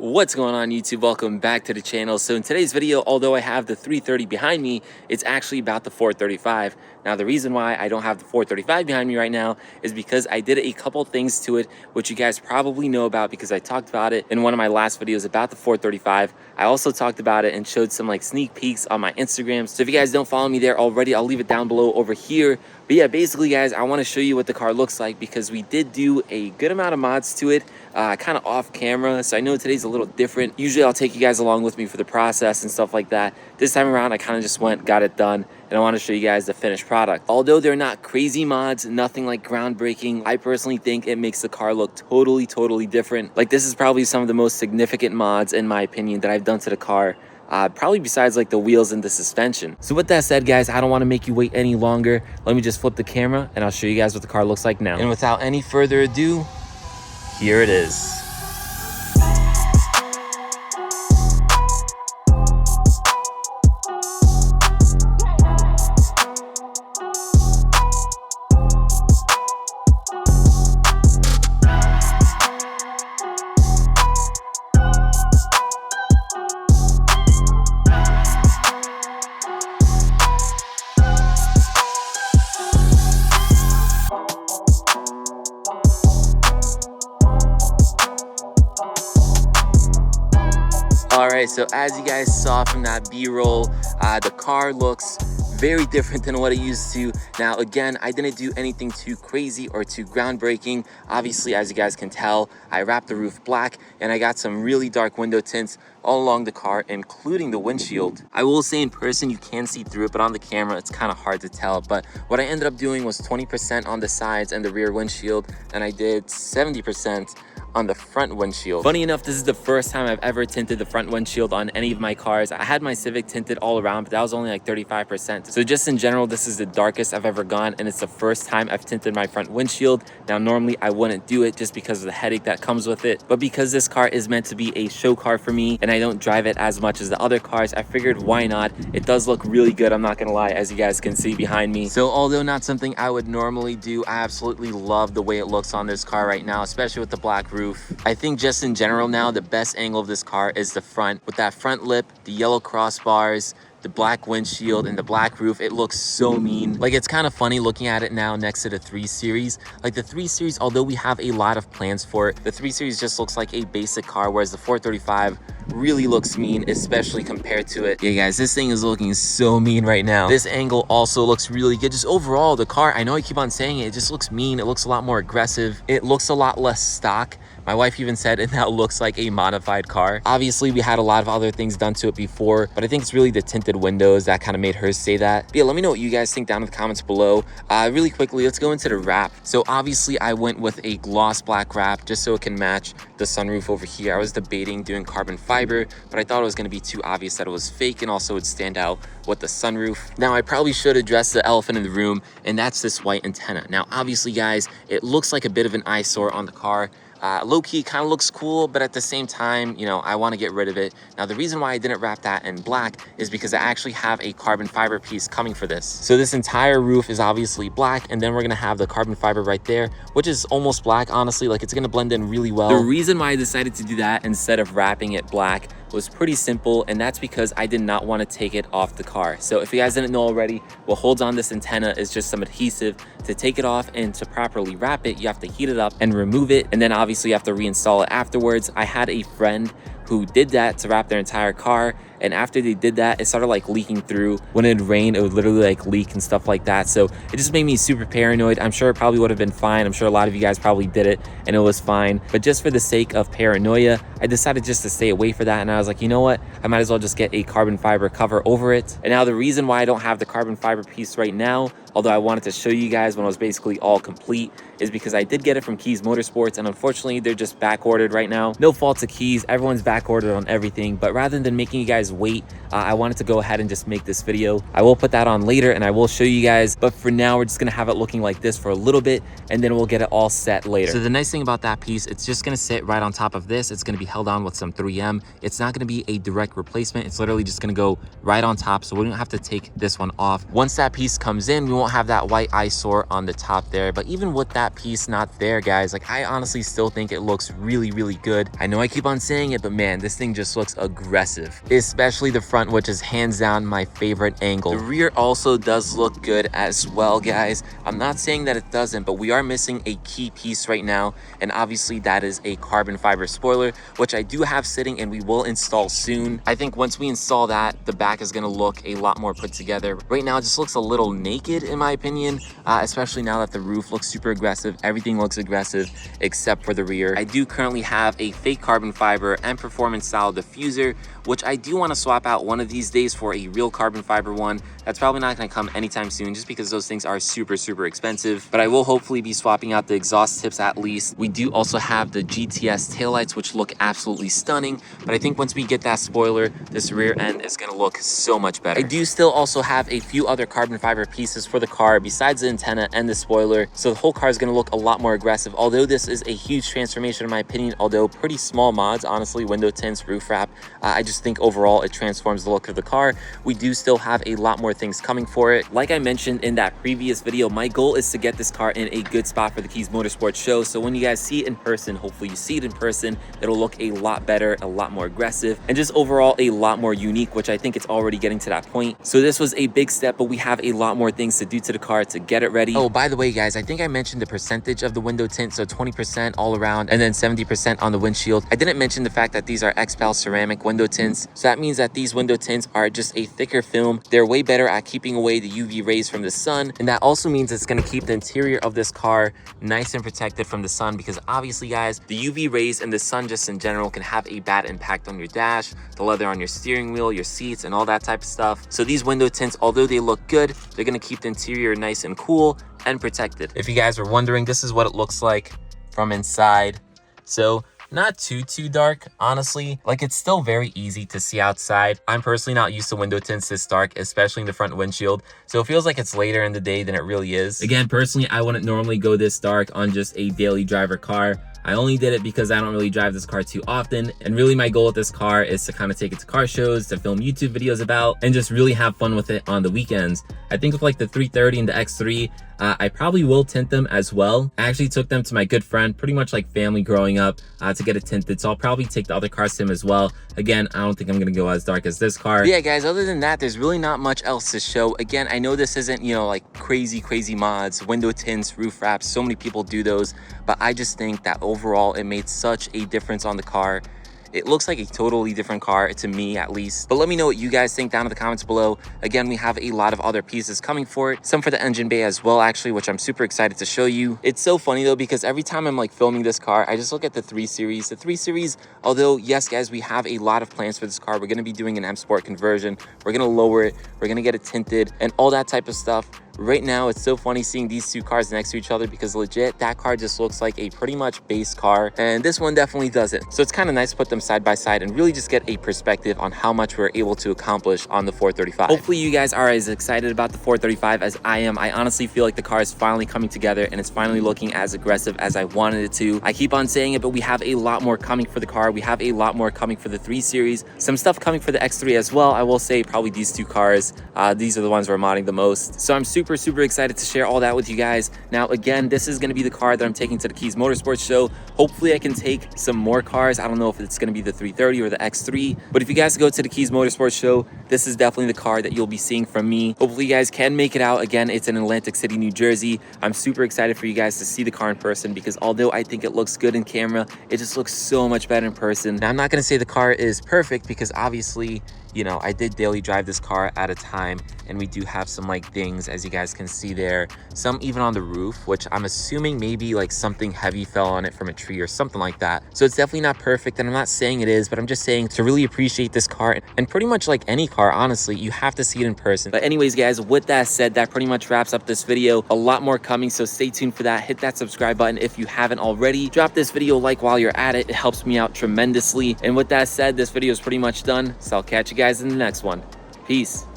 What's going on YouTube? Welcome back to the channel. So in today's video, although I have the 330 behind me, it's actually about the 435. Now the reason why I don't have the 435 behind me right now is because I did a couple things to it, which you guys probably know about because I talked about it in one of my last videos about the 435. I also talked about it and showed some like sneak peeks on my Instagram. So if you guys don't follow me there already, I'll leave it down below over here. But yeah, basically guys, I want to show you what the car looks like because we did do a good amount of mods to it, kind of off camera. So I know today's a little different. Usually I'll take you guys along with me for the process and stuff like that. This time around, I kind of just got it done, and I want to show you guys the finished product. Although they're not crazy mods, nothing like groundbreaking, I personally think it makes the car look totally different. Like this is probably some of the most significant mods in my opinion that I've done to the car. Probably besides like the wheels and the suspension. So with that said guys, I don't want to make you wait any longer. Let me just flip the camera and I'll show you guys what the car looks like now. And without any further ado, here it is. Alright, so as you guys saw from that B-roll, the car looks very different than what it used to. Now again, I didn't do anything too crazy or too groundbreaking. Obviously, as you guys can tell, I wrapped the roof black and I got some really dark window tints all along the car, including the windshield. I will say in person you can see through it, but on the camera it's kind of hard to tell. But what I ended up doing was 20% on the sides and the rear windshield, and I did 70% on the front windshield. Funny enough, this is the first time I've ever tinted the front windshield on any of my cars. I had my Civic tinted all around, but that was only like 35%. So just in general, this is the darkest I've ever gone, and it's the first time I've tinted my front windshield. Now normally I wouldn't do it just because of the headache that comes with it, but because this car is meant to be a show car for me and I don't drive it as much as the other cars, I figured why not. It does look really good, I'm not gonna lie, as you guys can see behind me. So although not something I would normally do, I absolutely love the way it looks on this car right now, especially with the black roof. I think just in general now, the best angle of this car is the front. With that front lip, the yellow crossbars, the black windshield, and the black roof, it looks so mean. Like, it's kind of funny looking at it now next to the 3 Series. Like the 3 Series, although we have a lot of plans for it, the 3 Series just looks like a basic car, whereas the 435 really looks mean, especially compared to it. Yeah guys, this thing is looking so mean right now. This angle also looks really good. Just overall, the car, I know I keep on saying it just looks mean. It looks a lot more aggressive. It looks a lot less stock. My wife even said it now looks like a modified car. Obviously, we had a lot of other things done to it before, but I think it's really the tinted windows that kind of made her say that. But yeah, let me know what you guys think down in the comments below. Really quickly, let's go into the wrap. So obviously, I went with a gloss black wrap just so it can match the sunroof over here. I was debating doing carbon fiber, but I thought it was going to be too obvious that it was fake and also would stand out with the sunroof. Now, I probably should address the elephant in the room, and that's this white antenna. Now, obviously, guys, it looks like a bit of an eyesore on the car. Low-key kind of looks cool, but at the same time, you know, I want to get rid of it. Now, the reason why I didn't wrap that in black is because I actually have a carbon fiber piece coming for this. So this entire roof is obviously black, and then we're going to have the carbon fiber right there, which is almost black, honestly. Like, it's going to blend in really well. The reason why I decided to do that instead of wrapping it black was pretty simple, and that's because I did not want to take it off the car. So if you guys didn't know already, what holds on this antenna is just some adhesive. To take it off and to properly wrap it, you have to heat it up and remove it, and then obviously you have to reinstall it afterwards. I had a friend who did that to wrap their entire car, and after they did that, it started like leaking through. When it rained, it would literally like leak and stuff like that. So it just made me super paranoid. I'm sure it probably would have been fine. I'm sure a lot of you guys probably did it and it was fine, but just for the sake of paranoia, I decided just to stay away for that. And I was like, you know what, I might as well just get a carbon fiber cover over it. And now the reason why I don't have the carbon fiber piece right now, although I wanted to show you guys when it was basically all complete, is because I did get it from Keys Motorsports, and unfortunately they're just back ordered right now. No fault to Keys, everyone's back ordered on everything, but rather than making you guys guys wait. I wanted to go ahead and just make this video. I will put that on later and I will show you guys, but for now we're just gonna have it looking like this for a little bit and then we'll get it all set later. So the nice thing about that piece, it's just gonna sit right on top of this. It's gonna be held on with some 3M. It's not gonna be a direct replacement. It's literally just gonna go right on top, so we don't have to take this one off. Once that piece comes in, we won't have that white eyesore on the top there. But even with that piece not there, guys, like I honestly still think it looks really, really good. I know I keep on saying it, but man, this thing just looks aggressive, especially the front, which is hands down my favorite angle. The rear also does look good as well, guys. I'm not saying that it doesn't, but we are missing a key piece right now, and obviously that is a carbon fiber spoiler, which I do have sitting and we will install soon. I think once we install that, the back is gonna look a lot more put together. Right now it just looks a little naked in my opinion, especially now that the roof looks super aggressive. Everything looks aggressive except for the rear. I do currently have a fake carbon fiber and performance style diffuser, which I do want to swap out one of these days for a real carbon fiber one. That's probably not going to come anytime soon just because those things are super expensive, but I will hopefully be swapping out the exhaust tips at least. We do also have the GTS taillights, which look absolutely stunning, but I think once we get that spoiler, this rear end is going to look so much better. I do still also have a few other carbon fiber pieces for the car besides the antenna and the spoiler, so the whole car is going to look a lot more aggressive. Although this is a huge transformation in my opinion, although pretty small mods, honestly, window tints, roof wrap, I just think overall it transforms the look of the car. We do still have a lot more things coming for it. Like I mentioned in that previous video, my goal is to get this car in a good spot for the Keys Motorsports show, so when you guys see it in person, hopefully you see it in person, it'll look a lot better, a lot more aggressive, and just overall a lot more unique, which I think it's already getting to that point. So this was a big step, but we have a lot more things to do to the car to get it ready. Oh, by the way, guys, I think I mentioned the percentage of the window tint, so 20% all around and then 70% on the windshield. I didn't mention the fact that these are XPAL ceramic window tints, so that means that these window tints are just a thicker film. They're way better at keeping away the UV rays from the sun, and that also means it's going to keep the interior of this car nice and protected from the sun, because obviously, guys, the UV rays and the sun just in general can have a bad impact on your dash, the leather on your steering wheel, your seats, and all that type of stuff. So these window tints, although they look good, they're going to keep the interior nice and cool and protected. If you guys were wondering, this is what it looks like from inside. So not too dark, honestly. Like, it's still very easy to see outside. I'm personally not used to window tints this dark, especially in the front windshield, so it feels like it's later in the day than it really is. Again, personally, I wouldn't normally go this dark on just a daily driver car. I only did it because I don't really drive this car too often, and really my goal with this car is to kind of take it to car shows, to film YouTube videos about, and just really have fun with it on the weekends. I think with like the 330 and the X3, I probably will tint them as well. I actually took them to my good friend, pretty much like family growing up, to get it tinted, so I'll probably take the other cars to him as well. Again, I don't think I'm gonna go as dark as this car. But yeah, guys, other than that, there's really not much else to show. Again, I know this isn't, you know, like crazy mods, window tints, roof wraps, so many people do those, but I just think that overall it made such a difference on the car. It looks like a totally different car to me, at least. But let me know what you guys think down in the comments below. Again, we have a lot of other pieces coming for it, some for the engine bay as well, actually, which I'm super excited to show you. It's so funny though, because every time I'm like filming this car, I just look at the 3 Series. The 3 Series, although yes, guys, we have a lot of plans for this car. We're going to be doing an M Sport conversion. We're going to lower it. We're going to get it tinted and all that type of stuff. Right now, it's so funny seeing these two cars next to each other, because legit, that car just looks like a pretty much base car, and this one definitely doesn't. So it's kind of nice to put them side by side and really just get a perspective on how much we're able to accomplish on the 435. Hopefully you guys are as excited about the 435 as I am. I honestly feel like the car is finally coming together and it's finally looking as aggressive as I wanted it to. I keep on saying it, but we have a lot more coming for the car. We have a lot more coming for the 3 Series. Some stuff coming for the X3 as well. I will say probably these 2 cars. These are the ones we're modding the most. So I'm super excited to share all that with you guys. Now, again, this is going to be the car that I'm taking to the Keys Motorsports show. Hopefully I can take some more cars. I don't know if it's going to be the 330 or the X3, but if you guys go to the Keys Motorsports show, this is definitely the car that you'll be seeing from me. Hopefully you guys can make it out. Again, it's in Atlantic City, New Jersey. I'm super excited for you guys to see the car in person, because although I think it looks good in camera, it just looks so much better in person. Now, I'm not going to say the car is perfect, because obviously, you know, I did daily drive this car at a time, and we do have some like things, as you guys can see there, some even on the roof, which I'm assuming maybe like something heavy fell on it from a tree or something like that. So it's definitely not perfect, and I'm not saying it is, but I'm just saying to really appreciate this car, and pretty much like any car, honestly, you have to see it in person. But anyways, guys, with that said, that pretty much wraps up this video. A lot more coming, so stay tuned for that. Hit that subscribe button if you haven't already. Drop this video a like while you're at it. It helps me out tremendously. And with that said, this video is pretty much done, so I'll catch you guys guys in the next one. Peace.